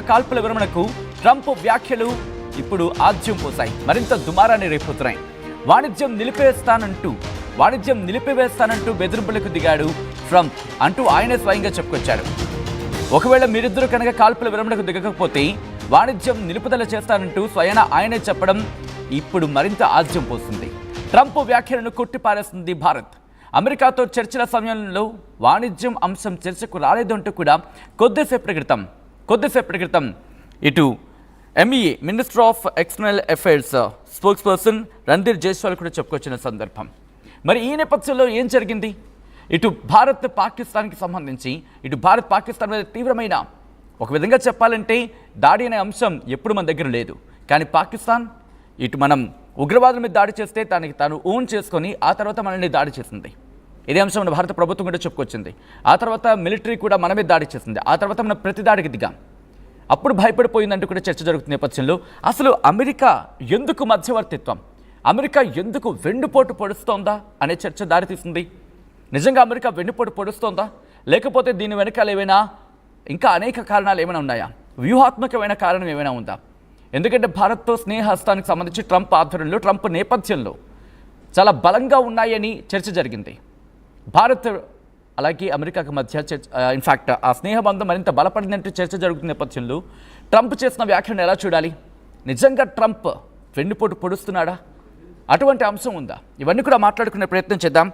కాల్పుల విరమణకు ట్రంప్ వ్యాఖ్యలు ఇప్పుడు ఆజ్యం పోసాయి, మరింత దుమారాన్ని రేపుతున్నాయి. వాణిజ్యం నిలిపివేస్తానంటూ బెదిరింపులకు దిగాడు ట్రంప్ అంటూ ఆయనే స్వయంగా చెప్పుకొచ్చారు. ఒకవేళ మీరిద్దరూ కనుక కాల్పుల విరమణకు దిగకపోతే వాణిజ్యం నిలుపుదల చేస్తానంటూ స్వయాన ఆయనే చెప్పడం ఇప్పుడు మరింత ఆజ్యం పోస్తుంది. ట్రంప్ వ్యాఖ్యలను కొట్టిపారేస్తుంది భారత్. అమెరికాతో చర్చల సమయంలో వాణిజ్యం అంశం చర్చకు రాలేదు అంటూ కూడా కొద్దిసేపటి క్రితం ఇటు MEA minister of external affairs spokes person Randhir Jaiswal కూడా చెప్పుకొచ్చిన సందర్భం. మరి ఈ నేపథ్యంలో ఏం జరిగింది? ఇటు భారత్ పాకిస్తాన్కి సంబంధించి భారత్ పాకిస్తాన్ మీద తీవ్రమైన, ఒక విధంగా చెప్పాలంటే దాడి అనే అంశం ఎప్పుడు మన దగ్గర లేదు. కానీ పాకిస్తాన్ ఇటు మనం ఉగ్రవాదుల మీద దాడి చేస్తే తాను ఓన్ చేసుకొని ఆ తర్వాత మనల్ని దాడి చేసింది. ఇదే అంశం మన భారత ప్రభుత్వం కూడా చెప్పుకొచ్చింది. ఆ తర్వాత మిలిటరీ కూడా మన మీద దాడి చేసింది. ఆ తర్వాత మనం ప్రతి దాడికి దిగాం. అప్పుడు భయపడిపోయిందంటూ కూడా చర్చ జరుగుతున్న నేపథ్యంలో అసలు అమెరికా ఎందుకు మధ్యవర్తిత్వం, అమెరికా ఎందుకు వెన్నుపోటు పొడుస్తోందా అనే చర్చ దారితీస్తుంది. నిజంగా అమెరికా వెన్నుపోటు పొడుస్తోందా, లేకపోతే దీని వెనకాల ఏమైనా ఇంకా అనేక కారణాలు ఏమైనా ఉన్నాయా, వ్యూహాత్మకమైన కారణం ఏమైనా ఉందా? ఎందుకంటే భారత్తో స్నేహస్తానికి సంబంధించి ట్రంప్ ఆధ్వర్యంలో, ట్రంప్ నేపథ్యంలో చాలా బలంగా ఉన్నాయని చర్చ జరిగింది. భారత్ అలాగే అమెరికాకి మధ్య ఇన్ఫ్యాక్ట్ ఆ స్నేహబంధం మరింత బలపడిందంటూ చర్చ జరుగుతున్న నేపథ్యంలో ట్రంప్ చేసిన వ్యాఖ్యలను ఎలా చూడాలి? నిజంగా ట్రంప్ వెన్నుపోటు పొడుస్తున్నాడా? అటువంటి అంశం ఉందా? ఇవన్నీ కూడా మాట్లాడుకునే ప్రయత్నం చేద్దాం.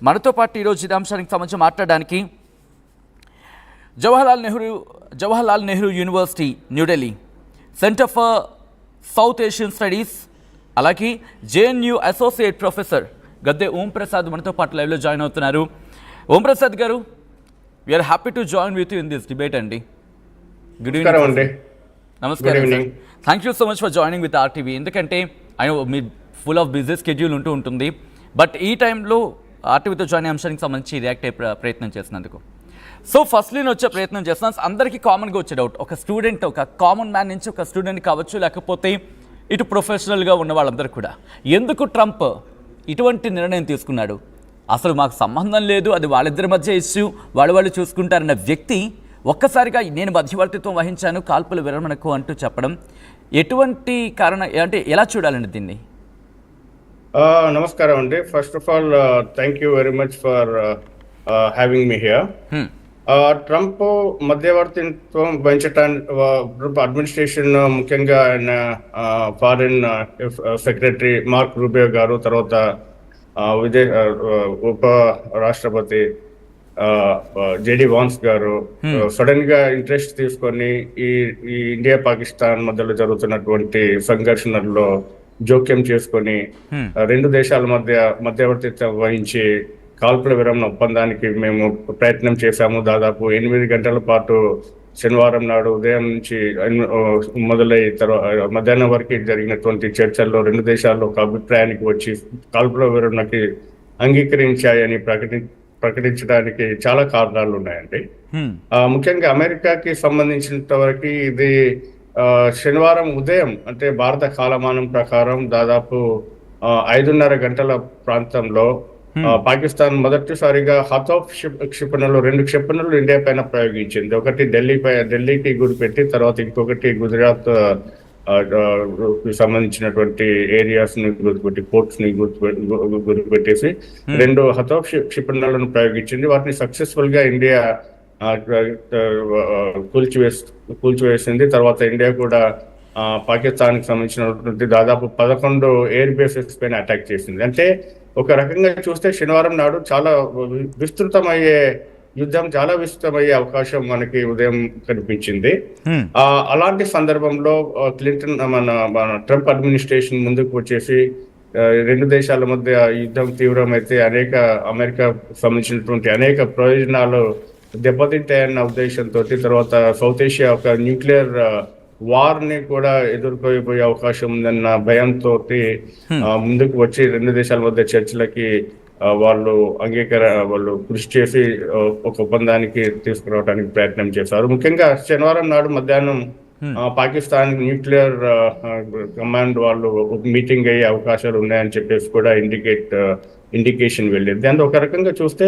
మనతో పాటు ఈరోజు ఈ అంశానికి సంబంధించి మాట్లాడడానికి Jawaharlal Nehru university New Delhi centre for South Asian studies అలాగే JNU associate professor Gadde Om Prasad మనతో పాటు లైవ్లో జాయిన్ అవుతున్నారు. Om Prasad garu, we are happy to join with you in this debate అండి. గుడ్ ఈవినింగ్ అండి. నమస్కారం sir. Thank you so much for joining with RTV. ఎందుకంటే మీ ఫుల్ ఆఫ్ బిజీ స్కెడ్యూల్ ఉంటుంది, బట్ ఈ టైంలో ఆర్టీవీతో జాయిన్ అయ్యే అంశానికి సంబంధించి రియాక్ట్ అయ్యే ప్రయత్నం చేసినందుకు. సో ఫస్ట్లీ నేను వచ్చే ప్రయత్నం చేస్తున్నాను. అందరికీ కామన్గా వచ్చే డౌట్, ఒక స్టూడెంట్, ఒక కామన్ మ్యాన్ నుంచి ఒక స్టూడెంట్ కావచ్చు, లేకపోతే ఇటు ప్రొఫెషనల్గా ఉన్న వాళ్ళందరూ కూడా ఎందుకు ట్రంప్ ఇటువంటి నిర్ణయం తీసుకున్నాడు? అసలు మాకు సంబంధం లేదు, అది వాళ్ళిద్దరి మధ్య ఇష్యూ, వాళ్ళు చూసుకుంటారన్న వ్యక్తి ఒక్కసారిగా నేను మధ్యవర్తిత్వం వహించాను కాల్పుల విరమణకు అంటూ చెప్పడం ఎటువంటి కారణం, అంటే ఎలా చూడాలండి దీన్ని? నమస్కారం అండి. First of all thank you very much for having me here. Trump మధ్యవర్తిత్వం వహించడానికి అడ్మినిస్ట్రేషన్, ముఖ్యంగా ఆయన ఫారిన్ సెక్రటరీ మార్క్ రూబియో గారు, తర్వాత ఉప రాష్ట్రపతి జేడి వాన్స్ గారు సడన్ గా ఇంట్రెస్ట్ తీసుకొని ఈ ఇండియా పాకిస్తాన్ మధ్యలో జరుగుతున్నటువంటి సంఘర్షణల్లో జోక్యం చేసుకొని రెండు దేశాల మధ్యవర్తిత్వం వహించి కాల్పుల విరమణ ఒప్పందానికి మేము ప్రయత్నం చేశాము. దాదాపు 8 గంటల పాటు శనివారం నాడు ఉదయం నుంచి మొదలై మధ్యాహ్నం వరకు జరిగినటువంటి చర్చల్లో రెండు దేశాల్లో ఒక అభిప్రాయానికి వచ్చి కాల్పుల విరమణకి అంగీకరించాయని ప్రకటించడానికి చాలా కారణాలు ఉన్నాయండి. ముఖ్యంగా అమెరికాకి సంబంధించినంత వరకు ఇది శనివారం ఉదయం, అంటే భారత కాలమానం ప్రకారం దాదాపు 5:30 గంటల ప్రాంతంలో పాకిస్తాన్ మొదటిసారిగా హతాఫ్ క్షిపణులు, 2 క్షిపణులు ఇండియా పైన ప్రయోగించింది. ఒకటి ఢిల్లీకి గురిపెట్టి, తర్వాత ఇంకొకటి గుజరాత్ సంబంధించినటువంటి ఏరియాస్ ని గురిపెట్టి, పోర్ట్స్ ని గురిపెట్టేసి 2 హతాఫ్ క్షిపణులను ప్రయోగించింది. వాటిని సక్సెస్ఫుల్ గా ఇండియా కూల్చివేసింది. తర్వాత ఇండియా కూడా పాకిస్తాన్ కి సంబంధించినటువంటి దాదాపు 11 ఎయిర్ బేసెస్ పైన అటాక్ చేసింది. అంటే ఒక రకంగా చూస్తే శనివారం నాడు చాలా విస్తృతమయ్యే అవకాశం మనకి ఉదయం కనిపించింది. అలాంటి సందర్భంలో క్లింటన్ మన ట్రంప్ అడ్మినిస్ట్రేషన్ ముందుకు వచ్చేసి రెండు దేశాల మధ్య యుద్ధం తీవ్రమైతే అమెరికా సంబంధించినటువంటి అనేక ప్రయోజనాలు దెబ్బతింటాయన్న ఉద్దేశంతో, తర్వాత సౌత్ ఏషియా ఒక న్యూక్లియర్ వార్ ని కూడా ఎదుర్కోబోయే అవకాశం ఉందన్న భయంతో ముందుకు వచ్చి రెండు దేశాల మధ్య చర్చలకి వాళ్ళు కృషి చేసి ఒక ఒప్పందానికి తీసుకురావడానికి ప్రయత్నం చేశారు. ముఖ్యంగా శనివారం నాడు మధ్యాహ్నం పాకిస్తాన్ న్యూక్లియర్ కమాండ్ వాళ్ళు మీటింగ్ అయ్యే అవకాశాలు ఉన్నాయని చెప్పేసి కూడా ఇండికేషన్ వెళ్ళింది. దాని ఒక రకంగా చూస్తే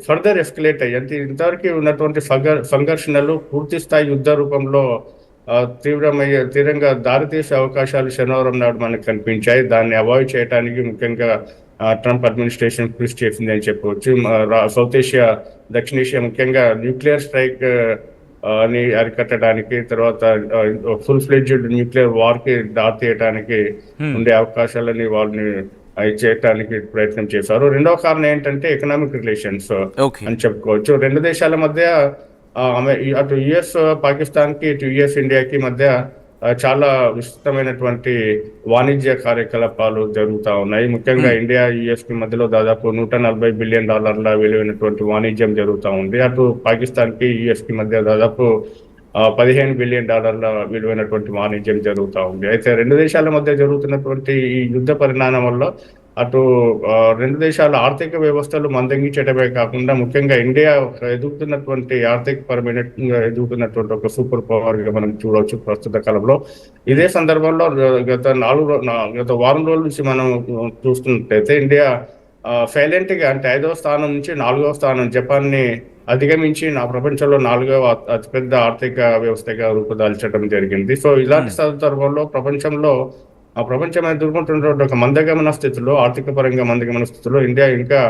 ఫర్దర్ ఎస్కలేట్ అయ్యి అంటే ఇంతవరకు ఉన్నటువంటి సంఘర్షణలు పూర్తి స్థాయి యుద్ధ రూపంలో తీవ్రంగా దారితీసే అవకాశాలు శనివారం నాడు మనకు కనిపించాయి. దాన్ని అవాయిడ్ చేయడానికి ముఖ్యంగా ట్రంప్ అడ్మినిస్ట్రేషన్ కృషి చేసింది అని చెప్పవచ్చు. సౌత్ ఏషియా, దక్షిణేషియా ముఖ్యంగా న్యూక్లియర్ స్ట్రైక్ ని అరికట్టడానికి, తర్వాత ఫుల్ ఫ్లెడ్జ్డ్ న్యూక్లియర్ వార్ కి దారి తీయడానికి ఉండే అవకాశాలని వాళ్ళని చేయడానికి ప్రయత్నం చేశారు. రెండవ కారణం ఏంటంటే ఎకనామిక్ రిలేషన్స్ అని చెప్పుకోవచ్చు. రెండు దేశాల మధ్య అటు యుఎస్ పాకిస్తాన్ కి, ఇటు యుఎస్ ఇండియాకి మధ్య చాలా విస్తృతమైనటువంటి వాణిజ్య కార్యకలాపాలు జరుగుతూ ఉన్నాయి. ముఖ్యంగా ఇండియా యుఎస్ కి మధ్యలో దాదాపు $140 బిలియన్ విలువైనటువంటి వాణిజ్యం జరుగుతూ ఉంది. అటు పాకిస్తాన్ కి యుఎస్ కి మధ్య దాదాపు $15 బిలియన్ విలువైనటువంటి వాణిజ్యం జరుగుతూ ఉంది. అయితే రెండు దేశాల మధ్య జరుగుతున్నటువంటి ఈ యుద్ధ పరిణామం వల్ల అటు రెండు దేశాల ఆర్థిక వ్యవస్థలు మందగించడమే కాకుండా ముఖ్యంగా ఇండియా ఎదుగుతున్నటువంటి ఆర్థిక పరమైన ఎదుగుతున్నటువంటి ఒక సూపర్ పవర్ గా మనం చూడవచ్చు ప్రస్తుత కాలంలో. ఇదే సందర్భంలో గత వారం రోజుల నుంచి మనం చూస్తున్నట్లయితే ఇండియా సైలెంట్ గా అంటే 5వ స్థానం నుంచి 4వ స్థానం జపాన్ ని అధిగమించి ప్రపంచంలో 4వ అతిపెద్ద ఆర్థిక వ్యవస్థగా రూపుదాల్చడం జరిగింది. సో ఇలాంటి సందర్భంలో ప్రపంచం ఎదుర్కొంటున్నటువంటి ఒక మందగమన స్థితిలో, ఆర్థిక పరంగా మందగమన స్థితిలో ఇండియా ఇంకా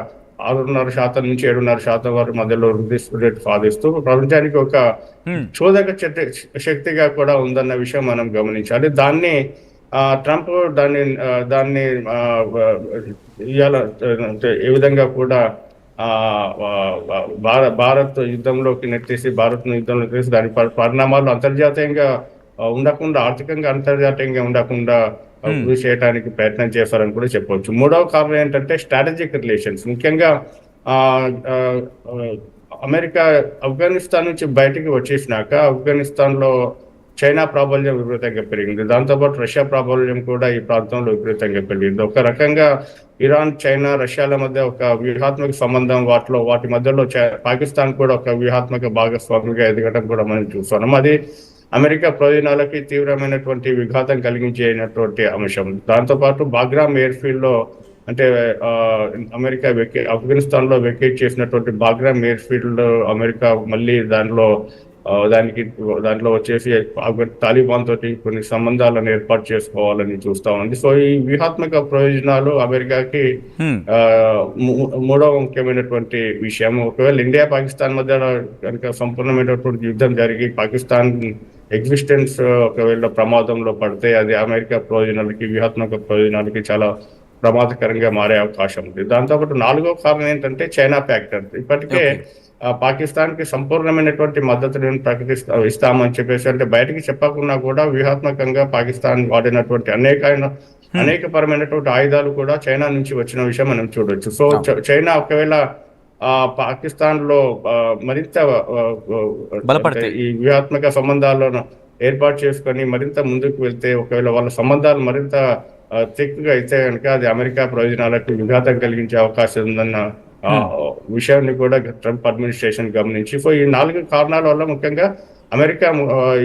6.5% నుంచి 7.5% వరకు మధ్యలో వృద్ధి రేటు సాధిస్తూ ప్రపంచానికి ఒక చోదక శక్తిగా కూడా ఉందన్న విషయం మనం గమనించాలి. ట్రంప్ దాన్ని ఏ విధంగా కూడా భారత్ యుద్ధంలోకి నెట్టేసి దాని పరిణామాలు అంతర్జాతీయంగా ఉండకుండా, ఆర్థికంగా అంతర్జాతీయంగా ఉండకుండా కృషి చేయడానికి ప్రయత్నం చేశారని కూడా చెప్పవచ్చు. మూడవ కారణం ఏంటంటే స్ట్రాటజిక్ రిలేషన్స్. ముఖ్యంగా అమెరికా ఆఫ్ఘనిస్తాన్ నుంచి బయటికి వచ్చేసినాక ఆఫ్ఘనిస్తాన్ లో చైనా ప్రాబల్యం విపరీతంగా పెరిగింది. దాంతోపాటు రష్యా ప్రాబల్యం కూడా ఈ ప్రాంతంలో విపరీతంగా పెరిగింది. ఒక రకంగా ఇరాన్, చైనా, రష్యాల మధ్య ఒక వ్యూహాత్మక సంబంధం, వాటి మధ్యలో పాకిస్తాన్ కూడా ఒక వ్యూహాత్మక భాగస్వామిగా ఎదగడం కూడా మనం చూస్తున్నాం. అది అమెరికా ప్రయోజనాలకి తీవ్రమైనటువంటి విఘాతం కలిగించేటువంటి అంశం. దాంతోపాటు బాగ్రామ్ ఎయిర్ ఫీల్డ్ లో అంటే అమెరికా ఆఫ్ఘనిస్తాన్ లో వెకేట్ చేసినటువంటి బాగ్రామ్ ఎయిర్ ఫీల్డ్ అమెరికా మళ్ళీ దాంట్లో వచ్చేసి తాలిబాన్ తోటి కొన్ని సంబంధాలను ఏర్పాటు చేసుకోవాలని చూస్తా ఉంది. సో ఈ వ్యూహాత్మక ప్రయోజనాలు అమెరికాకి మూడవ ముఖ్యమైనటువంటి విషయం. ఒకవేళ ఇండియా పాకిస్తాన్ మధ్య కనుక సంపూర్ణమైనటువంటి యుద్ధం జరిగి పాకిస్తాన్ ఎగ్జిస్టెన్స్ ఒకవేళ ప్రమాదంలో పడితే అది అమెరికా వ్యూహాత్మక ప్రయోజనాలకి చాలా ప్రమాదకరంగా మారే అవకాశం ఉంది. దాంతోపాటు 4వ కారణం ఏంటంటే చైనా ఫ్యాక్టర్. ఇప్పటికే పాకిస్తాన్ కి సంపూర్ణమైనటువంటి మద్దతులను ఇస్తామని చెప్పేసి అంటే బయటకి చెప్పకుండా కూడా వ్యూహాత్మకంగా పాకిస్తాన్ వాడినటువంటి అనేకపరమైనటువంటి ఆయుధాలు కూడా చైనా నుంచి వచ్చిన విషయం మనం చూడొచ్చు. సో చైనా ఒకవేళ పాకిస్తాన్ లో మరింత ఈ వ్యూహాత్మక సంబంధాలను ఏర్పాటు చేసుకొని మరింత ముందుకు వెళ్తే, ఒకవేళ వాళ్ళ సంబంధాలు మరింత థిక్గా అయితే కనుక అది అమెరికా ప్రయోజనాలకు విఘాతం కలిగించే అవకాశం ఉందన్న విషయాన్ని కూడా ట్రంప్ అడ్మినిస్ట్రేషన్ గమనించి, సో ఈ 4 కారణాల వల్ల ముఖ్యంగా అమెరికా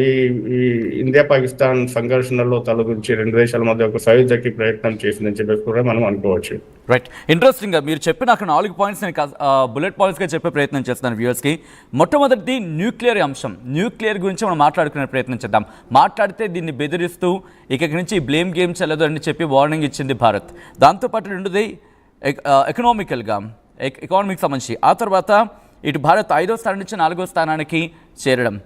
ఈ ఇండియా పాకిస్తాన్ సంఘర్షణలో తలదూర్చి రెండు దేశాల మధ్య ఒక సయోధ్యకి ప్రయత్నం చేసిందని చెప్పేసి కూడా మనం అనుకోవచ్చు. రైట్, ఇంట్రెస్టింగ్ గా మీరు చెప్పి నాకు 4 పాయింట్స్ నేను బుల్లెట్ పాయింట్స్గా చెప్పే ప్రయత్నం చేస్తున్నాను వ్యూవర్స్కి. మొట్టమొదటిది న్యూక్లియర్ అంశం. న్యూక్లియర్ గురించి మనం మాట్లాడుకునే ప్రయత్నం చేద్దాం. మాట్లాడితే దీన్ని బెదిరిస్తూ ఇక్కడి నుంచి బ్లేమ్ గేమ్ చెల్లదు అని చెప్పి వార్నింగ్ ఇచ్చింది భారత్. దాంతోపాటు రెండోది ఎకానమిక్ సంబంధించి. ఆ తర్వాత ఇటు భారత్ 5వ స్థానం నుంచి 4వ స్థానానికి చేరడం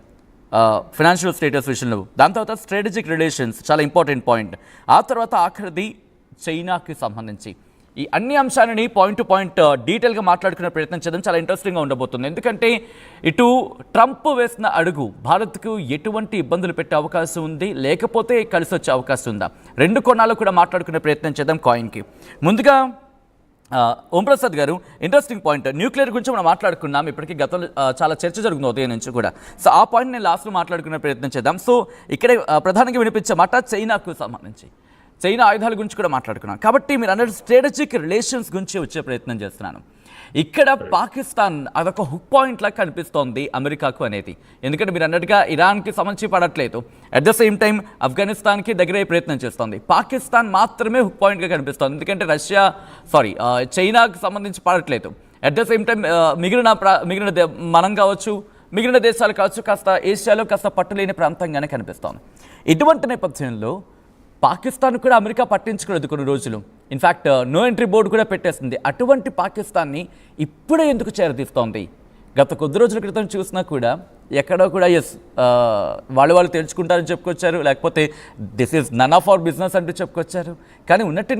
ఫైనాన్షియల్ స్టేటస్ విషయంలో. దాని తర్వాత స్ట్రాటజిక్ రిలేషన్స్ చాలా ఇంపార్టెంట్ పాయింట్. ఆ తర్వాత ఆఖరిది చైనాకి సంబంధించి. ఈ అన్ని అంశాలని పాయింట్ టు పాయింట్ డీటెయిల్గా మాట్లాడుకునే ప్రయత్నం చేద్దాం. చాలా ఇంట్రెస్టింగ్గా ఉండబోతుంది. ఎందుకంటే ఇటు ట్రంప్ వేసిన అడుగు భారత్కు ఎటువంటి ఇబ్బందులు పెట్టే అవకాశం ఉంది, లేకపోతే కలిసి వచ్చే అవకాశం ఉందా, 2 కోణాలు కూడా మాట్లాడుకునే ప్రయత్నం చేద్దాం కాయిన్కి. ముందుగా ఓంప్రసాద్ గారు, ఇంట్రెస్టింగ్ పాయింట్ న్యూక్లియర్ గురించి మనం మాట్లాడుకున్నాం. ఇప్పటికీ గతంలో చాలా చర్చ జరుగుతుంది ఉదయం నుంచి కూడా. సో ఆ పాయింట్ నేను లాస్ట్లో మాట్లాడుకునే ప్రయత్నం చేద్దాం. సో ఇక్కడే ప్రధానంగా వినిపించే మాట చైనాకు సంబంధించి, చైనా ఆయుధాల గురించి కూడా మాట్లాడుకున్నాం. కాబట్టి మీరు అన్నట్టు స్ట్రాటజిక్ రిలేషన్స్ గురించి వచ్చే ప్రయత్నం చేస్తున్నాను. ఇక్కడ పాకిస్తాన్ అదొక హుక్ పాయింట్ లాగా కనిపిస్తోంది అమెరికాకు అనేది. ఎందుకంటే మీరు అన్నట్టుగా ఇరాన్కి సంబంధించి పడట్లేదు, అట్ ద సేమ్ టైం ఆఫ్ఘనిస్తాన్కి దగ్గరయ్యే ప్రయత్నం చేస్తోంది. పాకిస్తాన్ మాత్రమే హుక్ పాయింట్గా కనిపిస్తోంది, ఎందుకంటే చైనాకు సంబంధించి పడట్లేదు. అట్ ద సేమ్ టైం మనం కావచ్చు, మిగిలిన దేశాలు కావచ్చు, కాస్త ఏషియాలో కాస్త పట్టులేని ప్రాంతంగానే కనిపిస్తోంది. ఇటువంటి నేపథ్యంలో పాకిస్తాన్ కూడా అమెరికా పట్టించుకోలేదు కొన్ని రోజులు. ఇన్ఫ్యాక్ట్ నో ఎంట్రీ బోర్డు కూడా పెట్టేసింది. అటువంటి పాకిస్తాన్ని ఇప్పుడే ఎందుకు చేరదీస్తోంది? గత కొద్ది రోజుల క్రితం చూసినా కూడా ఎక్కడో కూడా వాళ్ళు తెలుసుకుంటారని చెప్పుకొచ్చారు, లేకపోతే this is none of our business అంటూ చెప్పుకొచ్చారు. కానీ ఉన్నట్టు